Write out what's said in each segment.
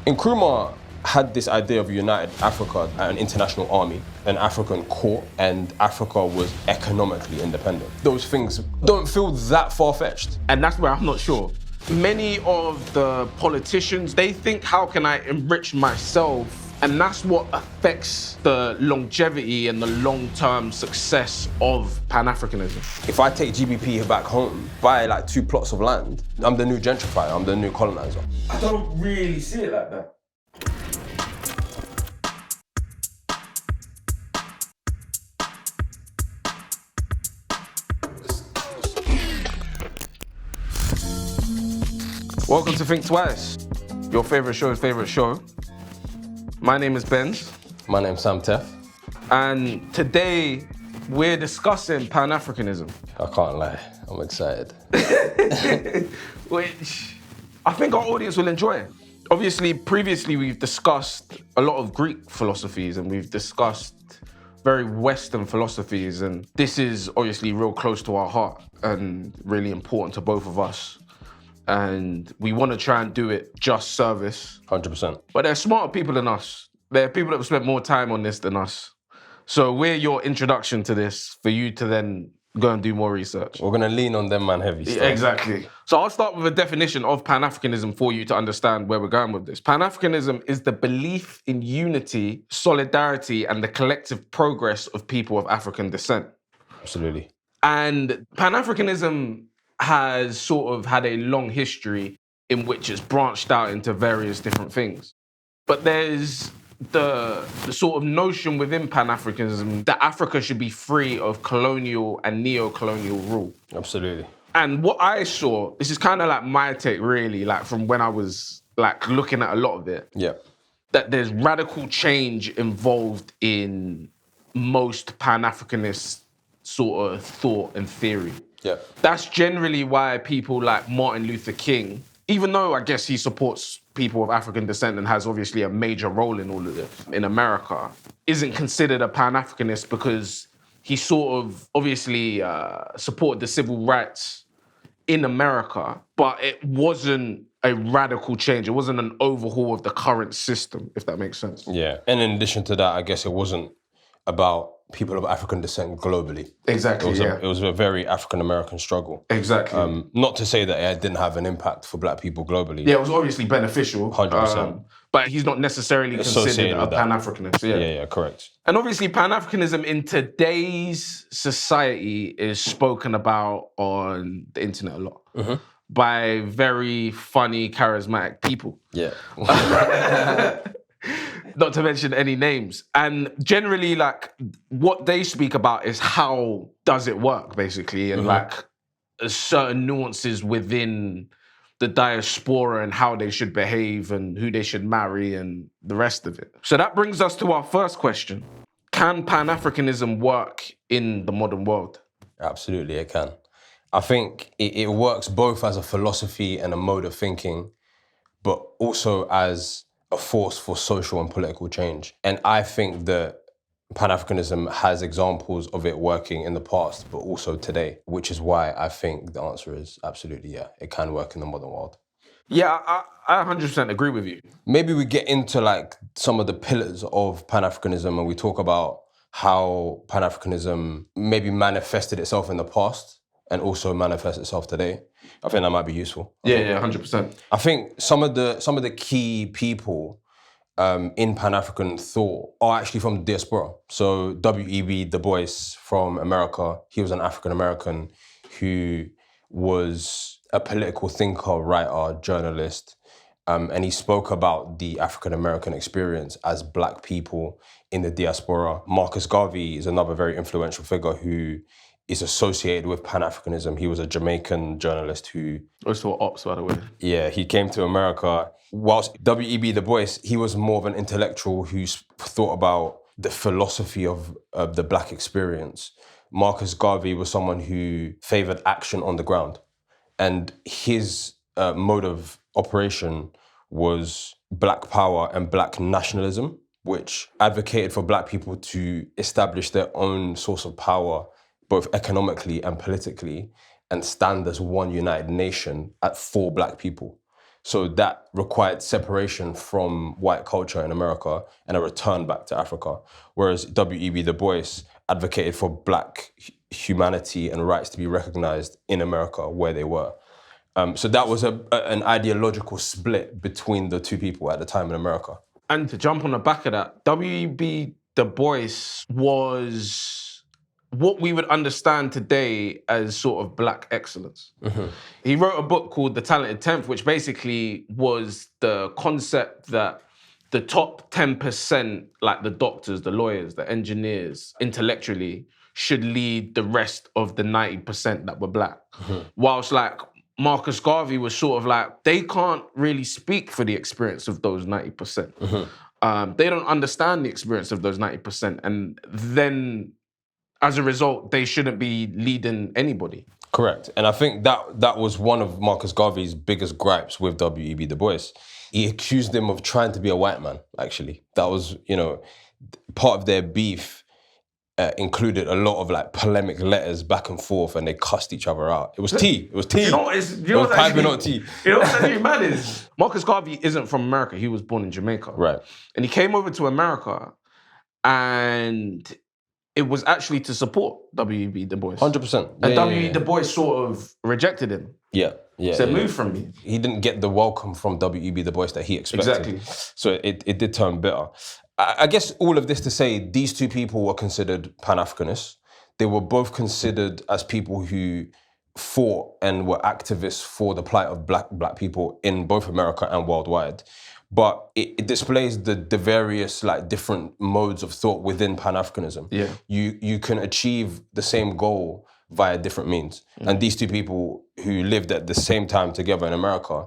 Nkrumah had this idea of a united Africa, an international army, an African court, and Africa was economically independent. Those things don't feel that far-fetched. And that's where I'm not sure. Many of the politicians, they think, how can I enrich myself? And that's what affects the longevity and the long-term success of Pan-Africanism. If I take GBP back home, buy like 2 plots of land, I'm the new gentrifier, I'm the new colonizer. I don't really see it like that. Welcome to Think Twice, your favorite show. My name is Benz. My name's Sam Tef. And today we're discussing Pan Africanism. I can't lie, I'm excited. Which I think our audience will enjoy. Obviously, previously we've discussed a lot of Greek philosophies and we've discussed very Western philosophies, and this is obviously real close to our heart and really important to both of us. And we want to try and do it just service. 100%. But there are smarter people than us. There are people that have spent more time on this than us. So we're your introduction to this for you to then go and do more research. We're gonna lean on them man heavy stuff. Exactly. So I'll start with a definition of Pan-Africanism for you to understand where we're going with this. Pan-Africanism is the belief in unity, solidarity, and the collective progress of people of African descent. Absolutely. And Pan-Africanism has sort of had a long history in which it's branched out into various different things. But there's the sort of notion within Pan-Africanism that Africa should be free of colonial and neo-colonial rule. Absolutely. And what I saw, this is kind of like my take really, like from when I was like looking at a lot of it, Yeah. that there's radical change involved in most Pan-Africanist sort of thought and theory. Yeah. That's generally why people like Martin Luther King, even though I guess he supports people of African descent and has obviously a major role in all of this in America, isn't considered a Pan-Africanist because he sort of obviously supported the civil rights in America, but it wasn't a radical change. It wasn't an overhaul of the current system, if that makes sense. Yeah. And in addition to that, I guess it wasn't about people of African descent globally. Exactly, It was a very African-American struggle. Exactly. Not to say that it didn't have an impact for black people globally. Yeah, it was obviously beneficial. 100%. But he's not necessarily considered Associated a with that. Pan-Africanist. Yeah, correct. And obviously Pan-Africanism in today's society is spoken about on the internet a lot by very funny, charismatic people. Yeah. Not to mention any names. And generally, like, what they speak about is how does it work, basically, and like certain nuances within the diaspora and how they should behave and who they should marry and the rest of it. So that brings us to our first question. Can Pan-Africanism work in the modern world? Absolutely, it can. I think it works both as a philosophy and a mode of thinking, but also as a force for social and political change. And I think that Pan-Africanism has examples of it working in the past, but also today, which is why I think the answer is absolutely yeah, it can work in the modern world. Yeah, I 100% agree with you. Maybe we get into like some of the pillars of Pan-Africanism and we talk about how Pan-Africanism maybe manifested itself in the past and also manifests itself today. I think that might be useful. Yeah, 100%. I think some of the key people in Pan-African thought are actually from the diaspora. So W.E.B. Du Bois from America, he was an African-American who was a political thinker, writer, journalist, and he spoke about the African-American experience as black people in the diaspora. Marcus Garvey is another very influential figure who is associated with Pan-Africanism. He was a Jamaican journalist who... Also ops, by the way. Yeah, he came to America. Whilst W.E.B. Du Bois, he was more of an intellectual who thought about the philosophy of the black experience. Marcus Garvey was someone who favoured action on the ground. And his mode of operation was black power and black nationalism, which advocated for black people to establish their own source of power, both economically and politically, and stand as one united nation for black people. So that required separation from white culture in America and a return back to Africa. Whereas W.E.B. Du Bois advocated for black humanity and rights to be recognized in America where they were. So that was an ideological split between the two people at the time in America. And to jump on the back of that, W.E.B. Du Bois was what we would understand today as sort of black excellence. Mm-hmm. He wrote a book called The Talented Tenth, which basically was the concept that the top 10%, like the doctors, the lawyers, the engineers, intellectually, should lead the rest of the 90% that were black. Mm-hmm. Whilst like Marcus Garvey was sort of like, they can't really speak for the experience of those 90%. Mm-hmm. They don't understand the experience of those 90%. And then as a result, they shouldn't be leading anybody. Correct. And I think that was one of Marcus Garvey's biggest gripes with W.E.B. Du Bois. He accused him of trying to be a white man, actually. That was, part of their beef included a lot of like polemic letters back and forth, and they cussed each other out. It was tea. It was tea. You know what it was piping hot tea. You know what's actually mad is? Marcus Garvey isn't from America. He was born in Jamaica. Right. And he came over to America, and it was actually to support W.E.B. Du Bois. 100%. And W.E.B. Du Bois sort of rejected him. Yeah. Said, move from me. He didn't get the welcome from W.E.B. Du Bois that he expected. Exactly. So it did turn bitter. I guess all of this to say, these two people were considered Pan-Africanists. They were both considered as people who fought and were activists for the plight of black people in both America and worldwide. But it displays the various like different modes of thought within Pan-Africanism. Yeah. You can achieve the same goal via different means. Mm. And these two people who lived at the same time together in America,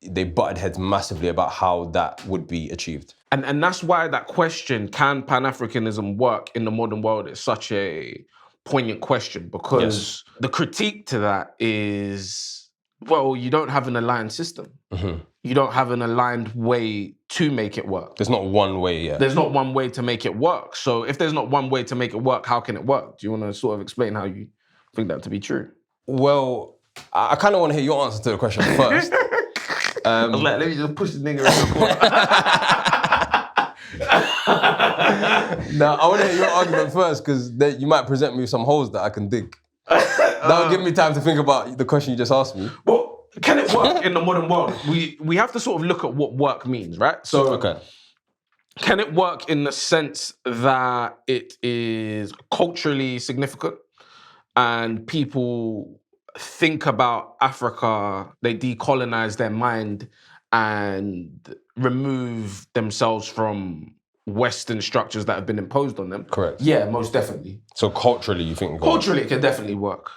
they butted heads massively about how that would be achieved. And that's why that question, can Pan-Africanism work in the modern world, is such a poignant question, because the critique to that is, well, you don't have an aligned system. Mm-hmm. You don't have an aligned way to make it work. There's not one way, There's not one way to make it work. So if there's not one way to make it work, how can it work? Do you want to sort of explain how you think that to be true? Well, I kind of want to hear your answer to the question first. I was like, let me just push the nigga in the corner. Now, I want to hear your argument first, because you might present me with some holes that I can dig. That'll give me time to think about the question you just asked me. Well, can it work in the modern world? We have to sort of look at what work means, right? So, can it work in the sense that it is culturally significant and people think about Africa, they decolonize their mind and remove themselves from Western structures that have been imposed on them? Correct. Yeah, most definitely. So culturally, you think? Culturally, it can definitely work.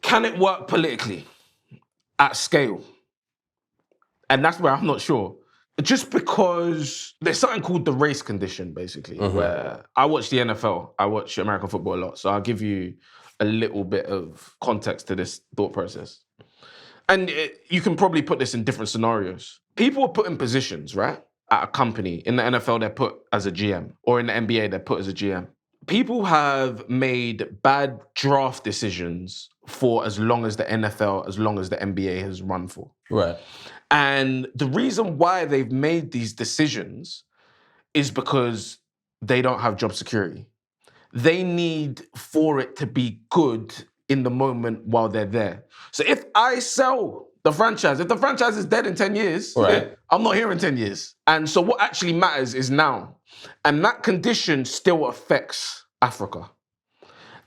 Can it work politically at scale? And that's where I'm not sure. Just because there's something called the race condition, basically, where I watch the NFL, I watch American football a lot, so I'll give you a little bit of context to this thought process. And you can probably put this in different scenarios. People are put in positions, right? At a company. In the NFL, they're put as a GM. Or in the NBA, they're put as a GM. People have made bad draft decisions for as long as the NFL, as long as the NBA has run for. Right. And the reason why they've made these decisions is because they don't have job security. They need for it to be good in the moment while they're there. So if I sell the franchise, if the franchise is dead in 10 years, I'm not here in 10 years. And so what actually matters is now. And that condition still affects Africa.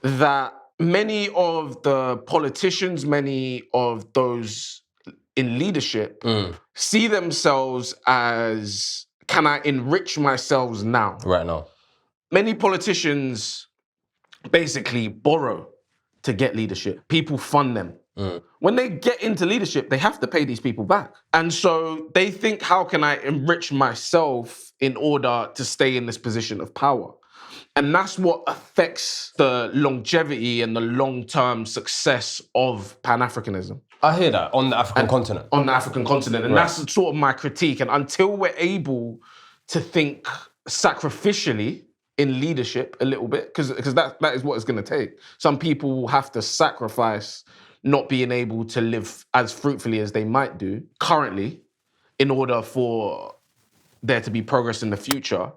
That many of the politicians, many of those in leadership see themselves as, can I enrich myself now? Right now. Many politicians basically borrow to get leadership. People fund them. When they get into leadership, they have to pay these people back. And so they think, how can I enrich myself in order to stay in this position of power? And that's what affects the longevity and the long-term success of Pan-Africanism. I hear that, on the African continent. On the African continent. And that's sort of my critique. And until we're able to think sacrificially in leadership a little bit, because that is what it's going to take. Some people will have to sacrifice not being able to live as fruitfully as they might do currently in order for there to be progress in the future.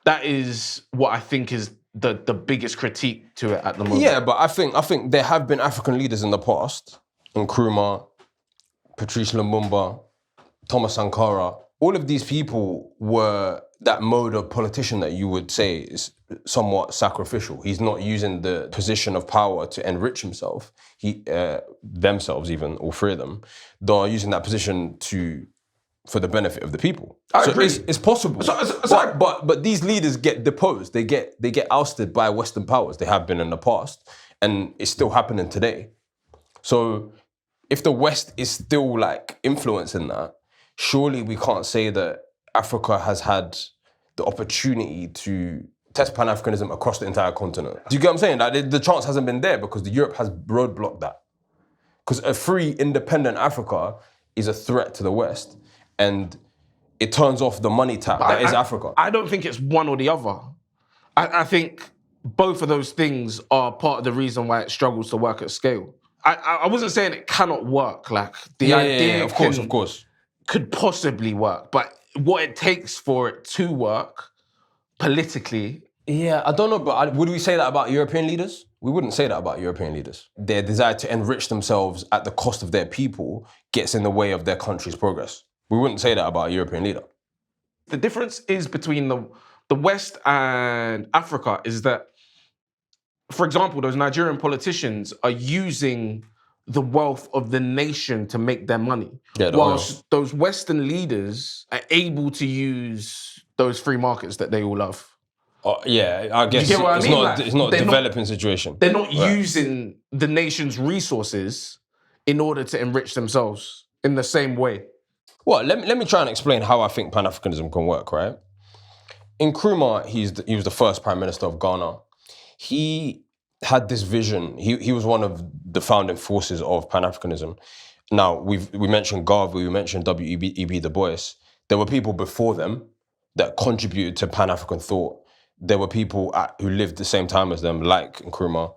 That is what I think is the biggest critique to it at the moment. Yeah, but I think there have been African leaders in the past, Nkrumah, Patrice Lumumba, Thomas Sankara. All of these people were that mode of politician that you would say is somewhat sacrificial. He's not using the position of power to enrich himself. Themselves even, all three of them, they're using that position for the benefit of the people. I agree. It's possible. But these leaders get deposed. They get ousted by Western powers. They have been in the past, and it's still happening today. So if the West is still like influencing that, surely we can't say that Africa has had the opportunity to test Pan-Africanism across the entire continent. Do you get what I'm saying? Like the chance hasn't been there because Europe has roadblocked that. Because a free, independent Africa is a threat to the West, and it turns off the money tap that is Africa. I don't think it's one or the other. I think both of those things are part of the reason why it struggles to work at scale. I wasn't saying it cannot work. Like the idea, of course, could possibly work, but what it takes for it to work politically. Yeah, I don't know, but would we say that about European leaders? We wouldn't say that about European leaders. Their desire to enrich themselves at the cost of their people gets in the way of their country's progress. We wouldn't say that about a European leader. The difference is between the West and Africa is that, for example, those Nigerian politicians are using the wealth of the nation to make their money. Yeah, whilst those Western leaders are able to use those free markets that they all love. Yeah, I guess you get what I mean? It's not a developing situation. They're not using the nation's resources in order to enrich themselves in the same way. Well, let me try and explain how I think Pan-Africanism can work, right? Nkrumah, he was the first Prime Minister of Ghana. He had this vision. He was one of the founding forces of Pan-Africanism. Now, we mentioned Garvey, we mentioned W.E.B. Du Bois. There were people before them that contributed to Pan-African thought. There were people who lived the same time as them, like Nkrumah,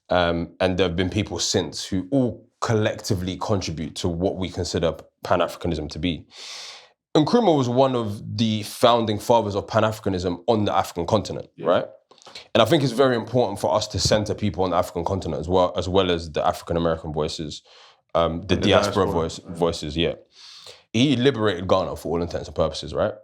and there have been people since who all collectively contribute to what we consider Pan-Africanism to be. Nkrumah was one of the founding fathers of Pan-Africanism on the African continent, right? And I think it's very important for us to center people on the African continent as well as the African-American voices, the diaspora voices, yeah. He liberated Ghana for all intents and purposes, right?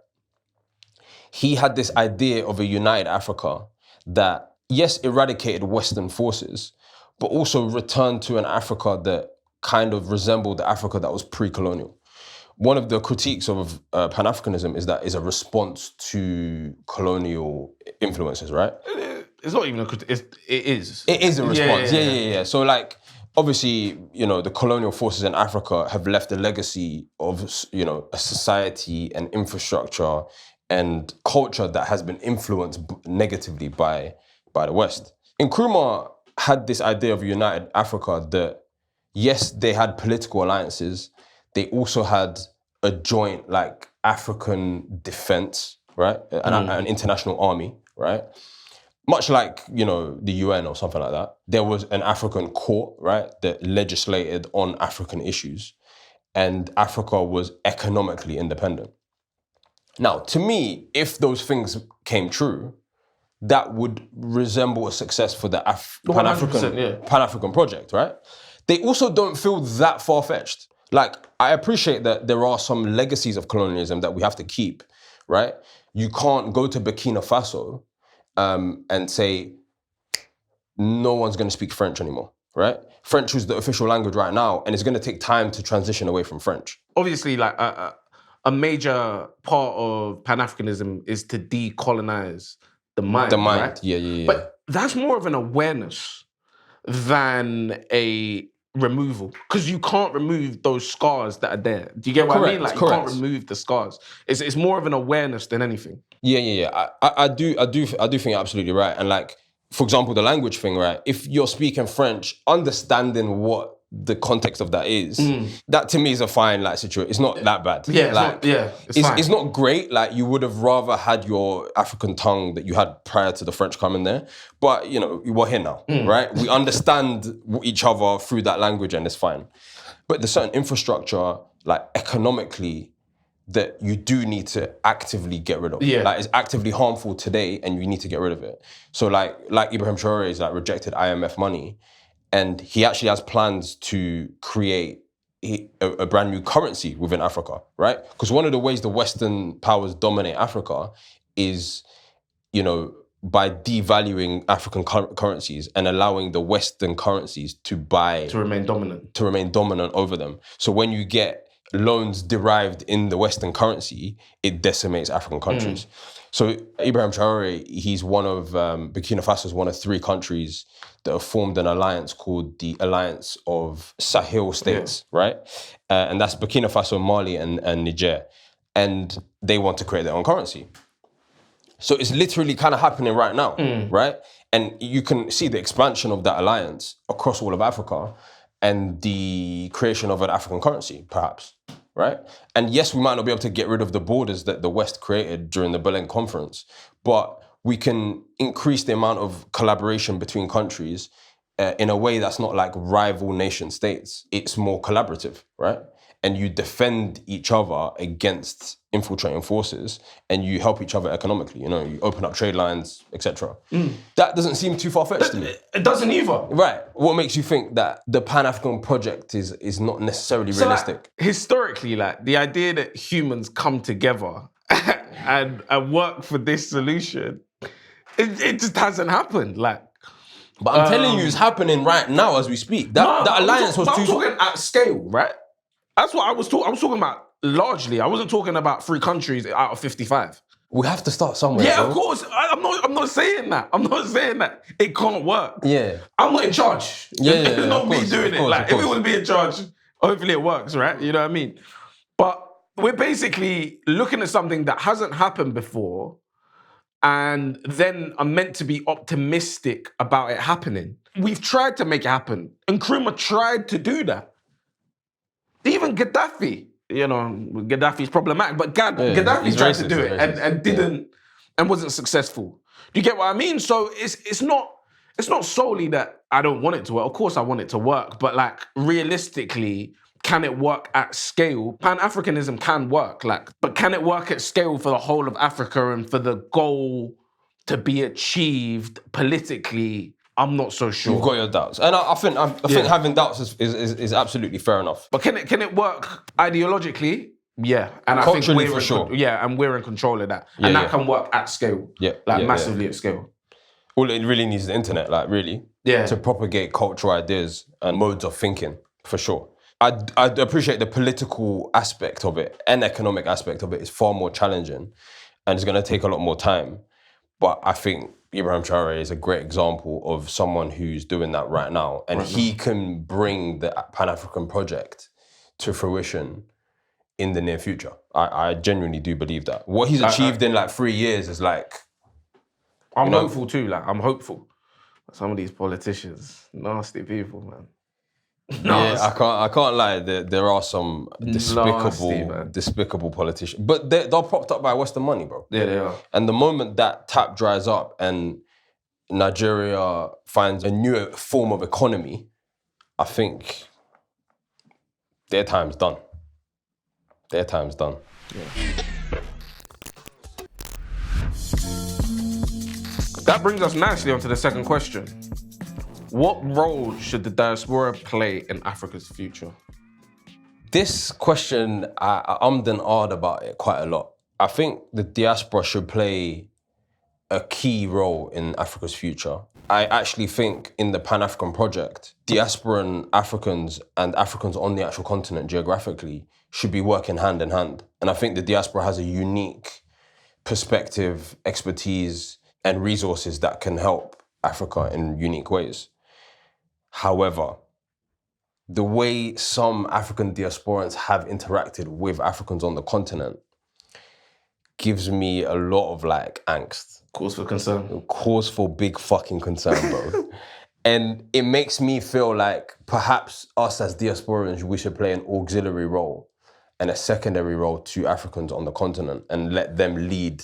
He had this idea of a united Africa that, yes, eradicated Western forces, but also returned to an Africa that kind of resembled the Africa that was pre-colonial. One of the critiques of Pan-Africanism is that it's a response to colonial influences, right? It's not even a critique, it is. It is a response, yeah. So like, obviously, the colonial forces in Africa have left a legacy of, a society and infrastructure and culture that has been influenced negatively by the West. Nkrumah had this idea of a united Africa that, yes, they had political alliances, they also had a joint, like, African defense, right? An international army, right? Much like, the UN or something like that. There was an African court, right, that legislated on African issues, and Africa was economically independent. Now, to me, if those things came true, that would resemble a success for the Pan-African project, right? They also don't feel that far-fetched. Like, I appreciate that there are some legacies of colonialism that we have to keep, right? You can't go to Burkina Faso and say, no one's going to speak French anymore, right? French is the official language right now, and it's going to take time to transition away from French. Obviously, like, a major part of Pan-Africanism is to decolonize the mind, right? Yeah. But that's more of an awareness than a removal, because you can't remove those scars that are there. Do you get what I mean? Like, you can't remove the scars. It's more of an awareness than anything. Yeah. I do think you're absolutely right. And like, for example, the language thing, right? If you're speaking French, understanding what the context of that is, that to me is a fine situation. It's not that bad. Yeah, it's not great. Like, you would have rather had your African tongue that you had prior to the French coming there. But, we're here now, right? We understand each other through that language, and it's fine. But there's certain infrastructure, like economically, that you do need to actively get rid of. Yeah. Like it's actively harmful today and you need to get rid of it. So like Ibrahim Traore is like rejected IMF money and he actually has plans to create a brand new currency within Africa, right? Because one of the ways the Western powers dominate Africa is, you know, by devaluing African currencies and allowing the Western currencies to remain dominant over them. So when you get loans derived in the Western currency, it decimates African countries. So Ibrahim Traore, he's one of, Burkina Faso is one of 3 countries that have formed an alliance called the Alliance of Sahel States, right? And that's Burkina Faso, Mali, and Niger. And they want to create their own currency. So it's literally kind of happening right now, right? And you can see the expansion of that alliance across all of Africa and the creation of an African currency, perhaps, right? And yes, we might not be able to get rid of the borders that the West created during the Berlin Conference, but we can increase the amount of collaboration between countries in a way that's not like rival nation states. It's more collaborative, right? And you defend each other against infiltrating forces and you help each other economically, you know, you open up trade lines, etc. That doesn't seem too far-fetched to me. It doesn't either. Right. What makes you think that the Pan-African project is not necessarily realistic? Like, historically, like the idea that humans come together and work for this solution, it just hasn't happened. Like, but I'm telling you, it's happening right now as we speak. That alliance was too... I'm talking at scale, right? That's what I was talking. I was talking about largely. I wasn't talking about 3 countries out of 55. We have to start somewhere. Yeah, bro. of course. I'm not saying that. I'm not saying that it can't work. Yeah. I'm not in charge. It's not me doing it. Like, if it was me in charge, hopefully it works, right? You know what I mean? But we're basically looking at something that hasn't happened before, and then are meant to be optimistic about it happening. We've tried to make it happen. Nkrumah tried to do that. Even Gaddafi, you know, Gaddafi's problematic, but Gaddafi tried to do it and didn't, and wasn't successful. Do you get what I mean? So it's not solely that I don't want it to work. Of course I want it to work, but like realistically, can it work at scale? Pan-Africanism can work, like, but can it work at scale for the whole of Africa and for the goal to be achieved politically? I'm not so sure. You've got your doubts. And I think having doubts is absolutely fair enough. But can it work ideologically? Yeah. And culturally, I think for sure. And we're in control of that. And that can work at scale. Massively at scale. All it really needs is the internet, like really. Yeah. To propagate cultural ideas and modes of thinking, for sure. I appreciate the political aspect of it and economic aspect of it is far more challenging and it's going to take a lot more time. But I think Ibrahim Traore is a great example of someone who's doing that right now. And he can bring the Pan-African project to fruition in the near future. I genuinely do believe that. What he's achieved in like 3 years is like... I'm hopeful too, like, I'm hopeful. Some of these politicians, nasty people, man. Yeah, I can't lie. There are some despicable politicians, but they're propped up by Western money, bro. Yeah, they are. And the moment that tap dries up and Nigeria finds a new form of economy, I think their time's done. Their time's done. Yeah. That brings us nicely onto the second question. What role should the diaspora play in Africa's future? This question, I ummed and ahed about it quite a lot. I think the diaspora should play a key role in Africa's future. I actually think in the Pan-African project, diasporan Africans and Africans on the actual continent geographically should be working hand in hand. And I think the diaspora has a unique perspective, expertise, and resources that can help Africa in unique ways. However, the way some African diasporans have interacted with Africans on the continent gives me a lot of like angst. Cause for concern. Cause for big fucking concern, bro. And it makes me feel like perhaps us as diasporans, we should play an auxiliary role and a secondary role to Africans on the continent and let them lead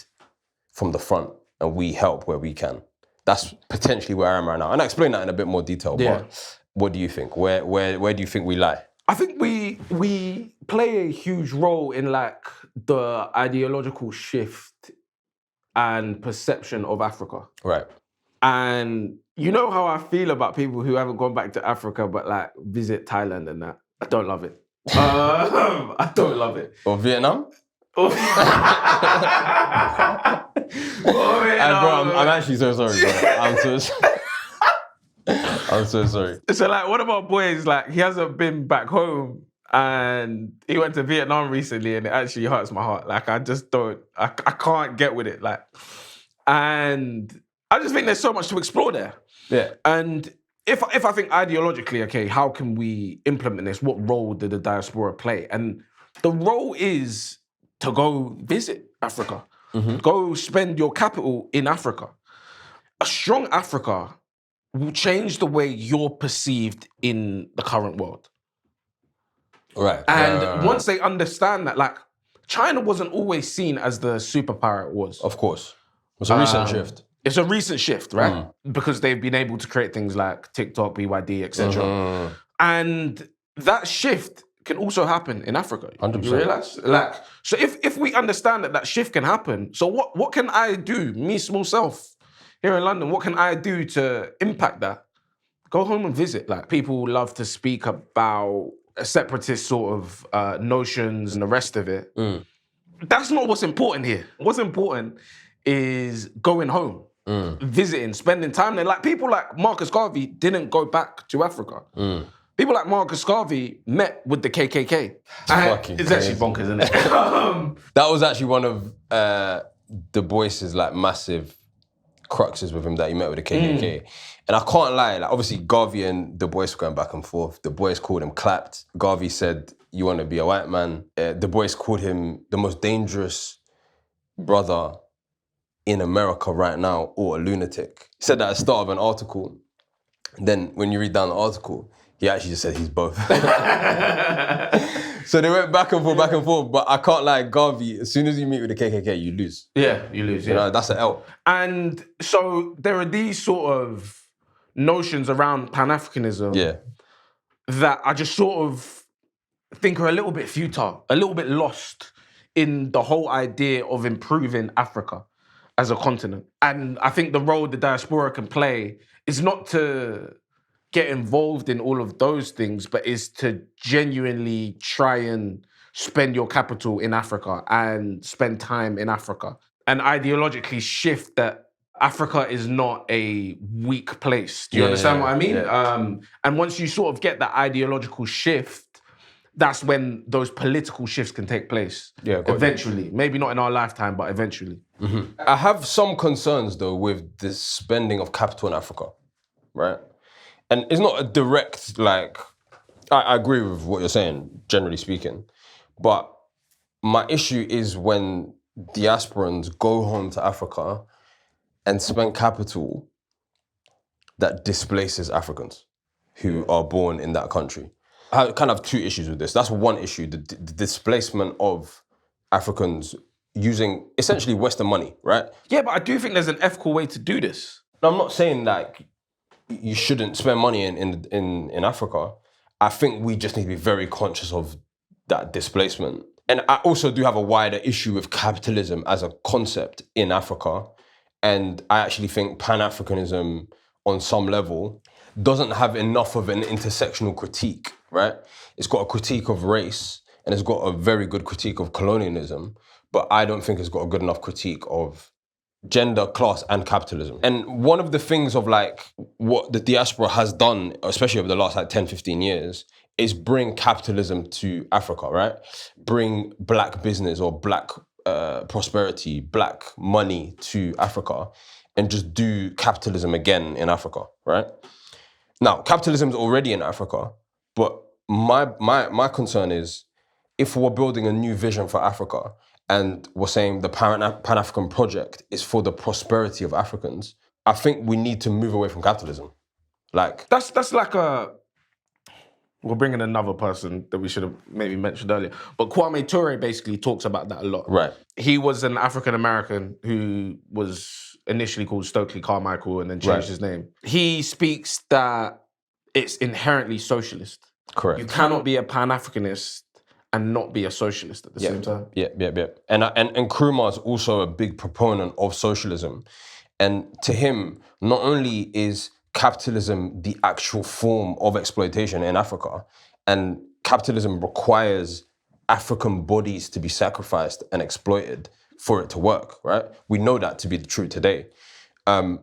from the front and we help where we can. That's potentially where I am right now. And I explain that in a bit more detail, but what do you think? Where do you think we lie? I think we play a huge role in like the ideological shift and perception of Africa. Right. And you know how I feel about people who haven't gone back to Africa but like visit Thailand and that. I don't love it. I don't love it. Or Vietnam? Oh, And bro, I'm actually so sorry, bro. I'm so sorry. So like one of our boys, like he hasn't been back home and he went to Vietnam recently and it actually hurts my heart. Like I just don't, I can't get with it. Like, and I just think there's so much to explore there. Yeah. And if I think ideologically, okay, how can we implement this? What role did the diaspora play? And the role is to go visit Africa. Go spend your capital in Africa. A strong Africa will change the way you're perceived in the current world. Right. And once they understand that, like, China wasn't always seen as the superpower it was. Of course. It's a recent shift. It's a recent shift, right? Because they've been able to create things like TikTok, BYD, etc. And that shift can also happen in Africa. 100%. You realize? Like, so if we understand that shift can happen, so what can I do, me small self, here in London, what can I do to impact that? Go home and visit. Like, people love to speak about separatist sort of notions and the rest of it. That's not what's important here. What's important is going home, visiting, spending time there. Like, people like Marcus Garvey didn't go back to Africa. People like Marcus Garvey met with the KKK. It's actually bonkers, isn't it? That was actually one of Du Bois's like massive cruxes with him, that he met with the KKK. And I can't lie, like obviously Garvey and Du Bois were going back and forth. Du Bois called him clapped. Garvey said, "You want to be a white man." Du Bois called him the most dangerous brother in America right now, or a lunatic. He said that at the start of an article. And then when you read down the article, he actually just said he's both. So they went back and forth, but I can't lie, Garvey, as soon as you meet with the KKK, you lose. Yeah, you lose, You know, that's an L. And so there are these sort of notions around Pan Africanism that I just sort of think are a little bit futile, a little bit lost in the whole idea of improving Africa as a continent. And I think the role the diaspora can play is not to get involved in all of those things, but is to genuinely try and spend your capital in Africa and spend time in Africa and ideologically shift that Africa is not a weak place. Do you understand what I mean? Yeah. And once you sort of get that ideological shift, that's when those political shifts can take place. Yeah, eventually. Maybe not in our lifetime, but eventually. I have some concerns though with the spending of capital in Africa, right? And it's not a direct, like, I agree with what you're saying, generally speaking. But my issue is when diasporans go home to Africa and spend capital that displaces Africans who are born in that country. I kind of have two issues with this. That's one issue, the displacement of Africans using essentially Western money, right? Yeah, but I do think there's an ethical way to do this. No, I'm not saying like you shouldn't spend money in Africa. I think we just need to be very conscious of that displacement. And I also do have a wider issue with capitalism as a concept in Africa. And I actually think Pan-Africanism, on some level, doesn't have enough of an intersectional critique, right? It's got a critique of race, and it's got a very good critique of colonialism, but I don't think it's got a good enough critique of gender, class, and capitalism. And one of the things of like what the diaspora has done, especially over the last like 10, 15 years, is bring capitalism to Africa, right? Bring black business or black prosperity, black money to Africa, and just do capitalism again in Africa, right? Now, capitalism is already in Africa, but my concern is if we're building a new vision for Africa and we're saying the Pan-African project is for the prosperity of Africans, I think we need to move away from capitalism. Like that's like a... We're bringing another person that we should have maybe mentioned earlier. But Kwame Ture basically talks about that a lot. Right. He was an African-American who was initially called Stokely Carmichael and then changed his name. He speaks that it's inherently socialist. Correct. You cannot be a Pan-Africanist and not be a socialist at the same time. Yeah. And Nkrumah is also a big proponent of socialism. And to him, not only is capitalism the actual form of exploitation in Africa, and capitalism requires African bodies to be sacrificed and exploited for it to work, right? We know that to be the truth today.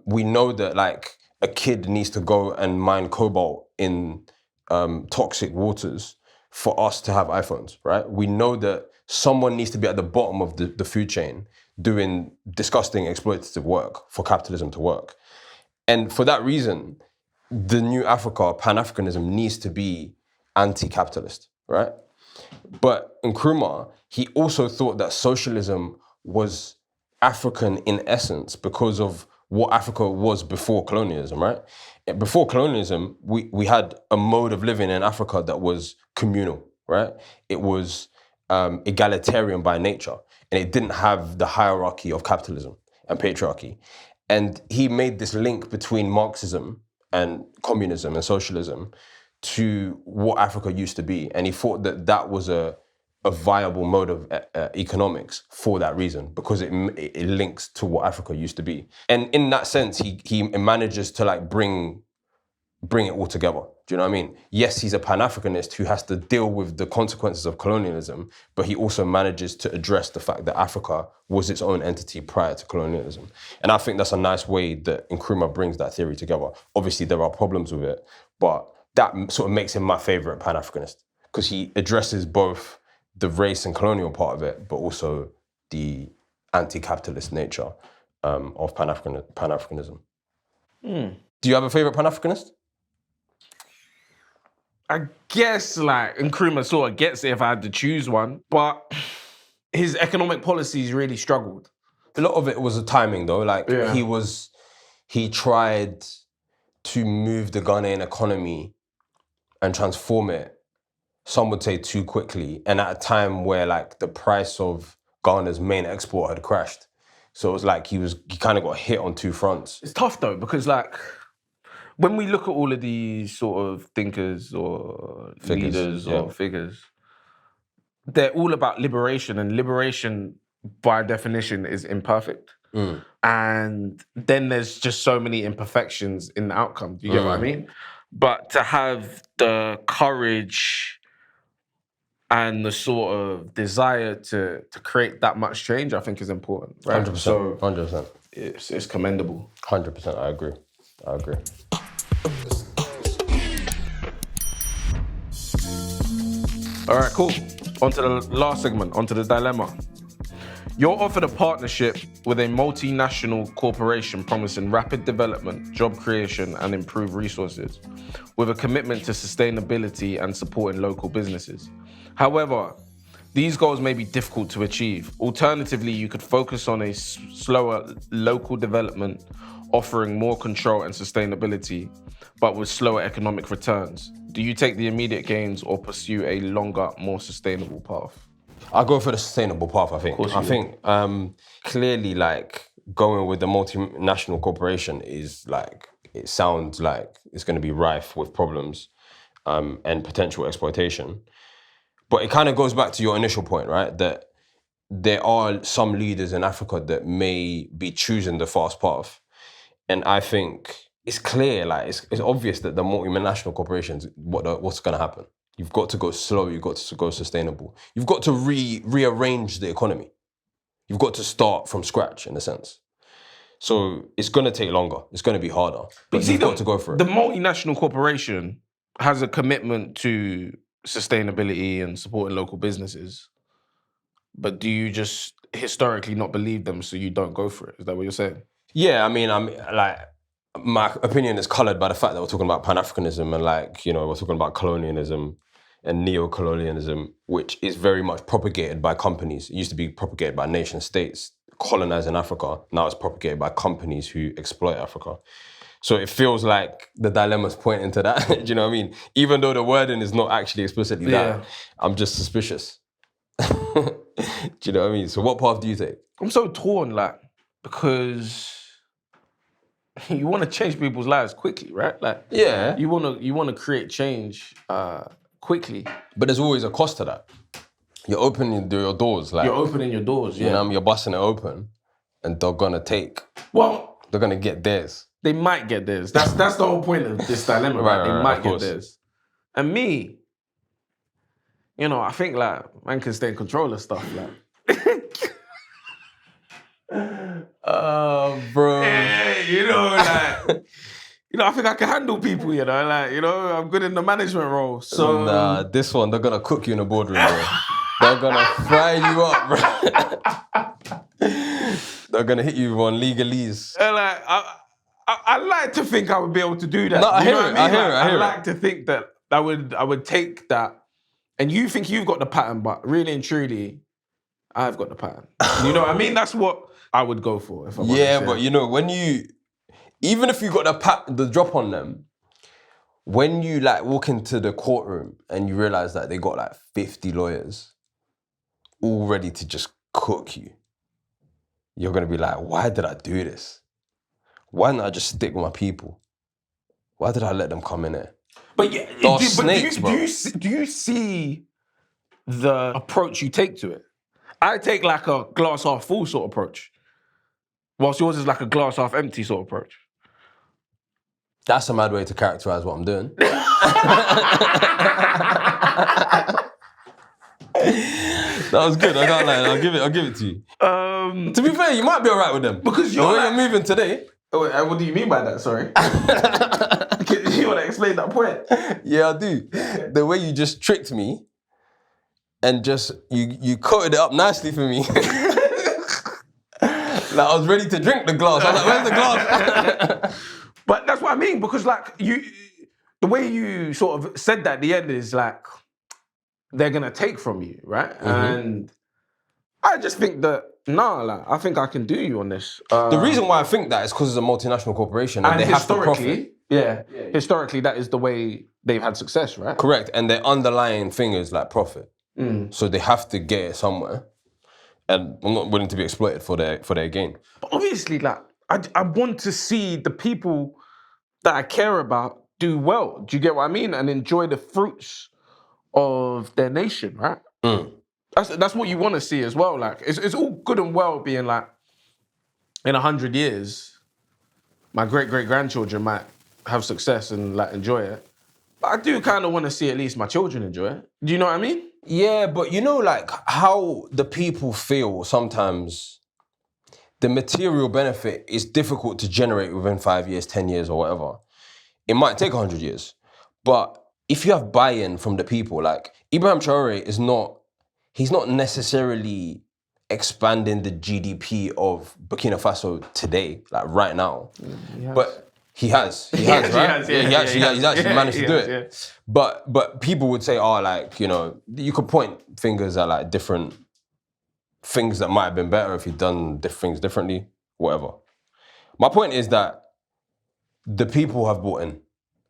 We know that like a kid needs to go and mine cobalt in toxic waters for us to have iPhones, right? We know that someone needs to be at the bottom of the food chain doing disgusting exploitative work for capitalism to work. And for that reason, the new Africa, Pan-Africanism, needs to be anti-capitalist, right? But Nkrumah, he also thought that socialism was African in essence because of what Africa was before colonialism, right? Before colonialism, we had a mode of living in Africa that was communal, right? It was egalitarian by nature, and it didn't have the hierarchy of capitalism and patriarchy. And he made this link between Marxism and communism and socialism to what Africa used to be. And he thought that that was a viable mode of economics for that reason, because it links to what Africa used to be. And in that sense, he manages to like bring it all together. Do you know what I mean? Yes, he's a Pan-Africanist who has to deal with the consequences of colonialism, but he also manages to address the fact that Africa was its own entity prior to colonialism. And I think that's a nice way that Nkrumah brings that theory together. Obviously, there are problems with it, but that sort of makes him my favorite Pan-Africanist, because he addresses both the race and colonial part of it, but also the anti-capitalist nature of Pan-Africanism. Do you have a favorite Pan-Africanist? I guess like Nkrumah sort of gets it if I had to choose one, but his economic policies really struggled. A lot of it was the timing though. Like he tried to move the Ghanaian economy and transform it, some would say too quickly, and at a time where like the price of Ghana's main export had crashed. So it was like he kind of got hit on two fronts. It's tough though, because like when we look at all of these sort of thinkers or leaders or figures, they're all about liberation, and liberation by definition is imperfect. And then there's just so many imperfections in the outcome. Do you get what I mean? But to have the courage and the sort of desire to create that much change, I think is important. Right? 100%. So 100%. It's commendable. 100%. I agree. All right, cool. On to the last segment, on to the dilemma. You're offered a partnership with a multinational corporation promising rapid development, job creation, and improved resources, with a commitment to sustainability and supporting local businesses. However, these goals may be difficult to achieve. Alternatively, you could focus on a slower local development, offering more control and sustainability, but with slower economic returns. Do you take the immediate gains or pursue a longer, more sustainable path? I'll go for the sustainable path, I think. I think clearly like going with the multinational corporation is like, it sounds like it's going to be rife with problems and potential exploitation. But it kind of goes back to your initial point, right? That there are some leaders in Africa that may be choosing the fast path. And I think it's clear, like it's obvious that the multinational corporations, what's going to happen? You've got to go slow, you've got to go sustainable. You've got to rearrange the economy. You've got to start from scratch, in a sense. So it's going to take longer. It's going to be harder. But you've got to go for it. The multinational corporation has a commitment to sustainability and supporting local businesses. But do you just historically not believe them, so you don't go for it? Is that what you're saying? Yeah, I mean, my opinion is coloured by the fact that we're talking about Pan-Africanism and like, you know, we're talking about colonialism and neo-colonialism, which is very much propagated by companies. It used to be propagated by nation states colonizing Africa. Now it's propagated by companies who exploit Africa. So it feels like the dilemma's pointing to that. Do you know what I mean? Even though the wording is not actually explicitly that, I'm just suspicious. Do you know what I mean? So what path do you take? I'm so torn, like, because you want to change people's lives quickly, right? Like, yeah, you want to create change quickly. But there's always a cost to that. You're opening your doors, like You're opening your doors, yeah. you know, you're busting it open, and they're gonna take. Well, they're gonna get theirs. They might get theirs. That's the whole point of this dilemma, right? They might get theirs. And me, you know, I think like man can stay in control of stuff, like. Oh, bro. Yeah, you know, like. You know, I think I can handle people, you know, like, you know, I'm good in the management role. So nah, this one, they're gonna cook you in the boardroom, bro. They're gonna fry you up, bro. They're gonna hit you on legalese. And like, I like to think I would be able to do that. No, I hear it. I like to think that I would take that. And you think you've got the pattern, but really and truly, I've got the pattern. You know what I mean? That's what I would go for if I'm honest. But you know, even if you got the drop on them, when you like walk into the courtroom and you realize that they got like 50 lawyers all ready to just cook you, you're gonna be like, why did I do this? Why didn't I just stick with my people? Why did I let them come in here? But yeah, do you see the approach you take to it? I take like a glass half full sort of approach, whilst yours is like a glass half empty sort of approach. That's a mad way to characterize what I'm doing. That was good. I can't lie. I'll give it to you. To be fair, you might be alright with them because the way you're moving today. Oh, wait, what do you mean by that? Sorry. You want to explain that point? Yeah, I do. The way you just tricked me and just you coated it up nicely for me. Like I was ready to drink the glass. I was like, where's the glass? But that's what I mean, because like the way you sort of said that at the end is like they're gonna take from you, right? Mm-hmm. And I just think that like I think I can do you on this. The reason why I think that is because it's a multinational corporation and they have to profit. Yeah, historically that is the way they've had success, right? Correct, and their underlying thing is like profit. So they have to get it somewhere, and I'm not willing to be exploited for their gain. But obviously, like I want to see the people that I care about do well. Do you get what I mean? And enjoy the fruits of their nation, right? That's what you want to see as well. Like it's all good and well being like, in 100 years, my great-great-grandchildren might have success and like enjoy it. But I do kind of want to see at least my children enjoy it. Do you know what I mean? Yeah, but you know like how the people feel sometimes, the material benefit is difficult to generate within 5 years, 10 years or whatever. It might take 100 years. But if you have buy-in from the people, like Ibrahim Traore he's not necessarily expanding the GDP of Burkina Faso today, like right now. Yes. But he has, right? He's actually managed to do it. Yeah. But people would say, oh, like, you know, you could point fingers at like different things that might have been better if he'd done things differently, whatever. My point is that the people have bought in,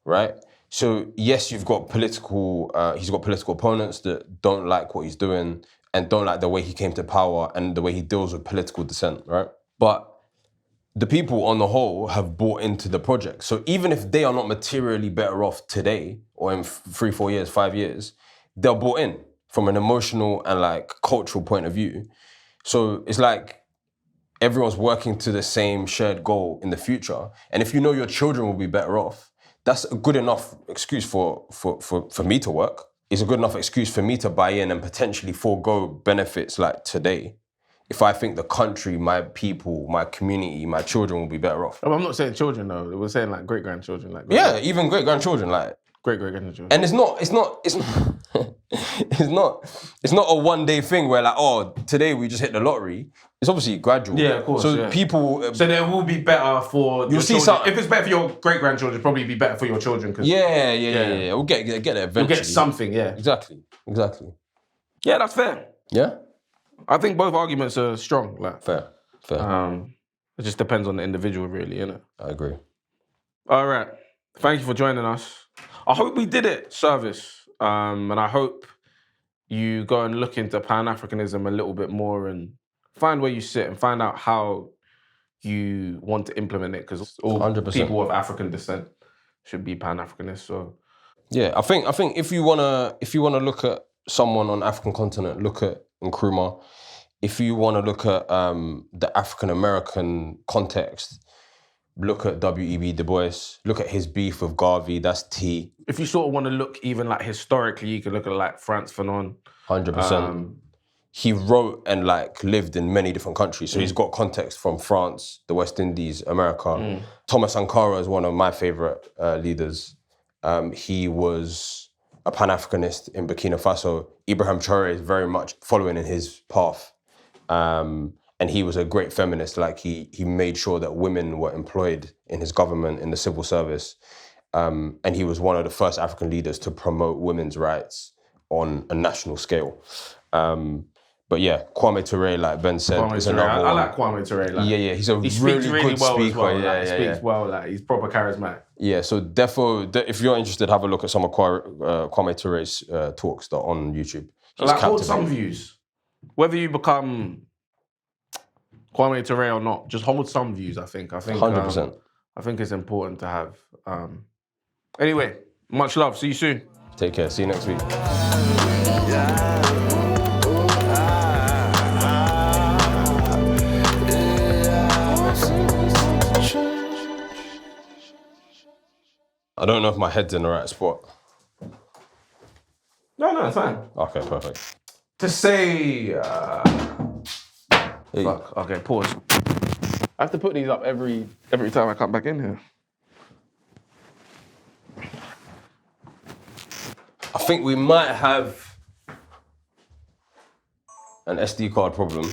right? So yes, he's got political opponents that don't like what he's doing and don't like the way he came to power and the way he deals with political dissent, right? But the people on the whole have bought into the project. So even if they are not materially better off today or in 3, 4 years, 5 years, they're bought in from an emotional and like cultural point of view. So it's like everyone's working to the same shared goal in the future. And if you know your children will be better off, that's a good enough excuse for me to work. It's a good enough excuse for me to buy in and potentially forego benefits like today. If I think the country, my people, my community, my children will be better off. I'm not saying children though. We're saying like great-grandchildren. Like even great-grandchildren, like great-great-grandchildren. And it's not it's not a one-day thing where like, oh, today we just hit the lottery. It's obviously gradual. Yeah, of course. So people. So there will be better for. You'll see some. If it's better for your great-grandchildren, it'll probably be better for your children. Yeah. We'll get there eventually. We'll get something. Yeah. Exactly. Yeah, that's fair. Yeah. I think both arguments are strong. Like fair. It just depends on the individual, really, innit? I agree. All right. Thank you for joining us. I hope we did it service, and I hope you go and look into Pan Africanism a little bit more and find where you sit and find out how you want to implement it, because all 100%. people of African descent should be Pan Africanists. So Yeah, I think if you wanna look at someone on the African continent, look at Nkrumah. If you wanna look at the African American context, look at W.E.B. Du Bois. Look at his beef with Garvey. That's T. If you sort of want to look even like historically, you can look at like Frantz Fanon. 100%. He wrote and like lived in many different countries, so he's got context from France, the West Indies, America. Thomas Sankara is one of my favorite leaders. He was a Pan-Africanist in Burkina Faso. Ibrahim Traoré is very much following in his path. And he was a great feminist. Like he made sure that women were employed in his government, in the civil service. And he was one of the first African leaders to promote women's rights on a national scale. But yeah, Kwame Ture, like Ben said, is another one. I like Kwame Ture. Like, yeah, he's a he speaks really good well speaker. as well. Yeah, He speaks well. Like he's proper charismatic. Yeah, so defo, if you're interested, have a look at some of Kwame Ture's talks that are on YouTube. He's Like hold captivating. some views, whether you become Kwame Ture or not, just hold some views. I think 100%. I think it's important to have. Anyway, much love. See you soon. Take care. See you next week. I don't know if my head's in the right spot. No, it's fine. Okay, perfect. To say, Hey. fuck. Okay, pause. I have to put these up every time I come back in here. I think we might have an SD card problem.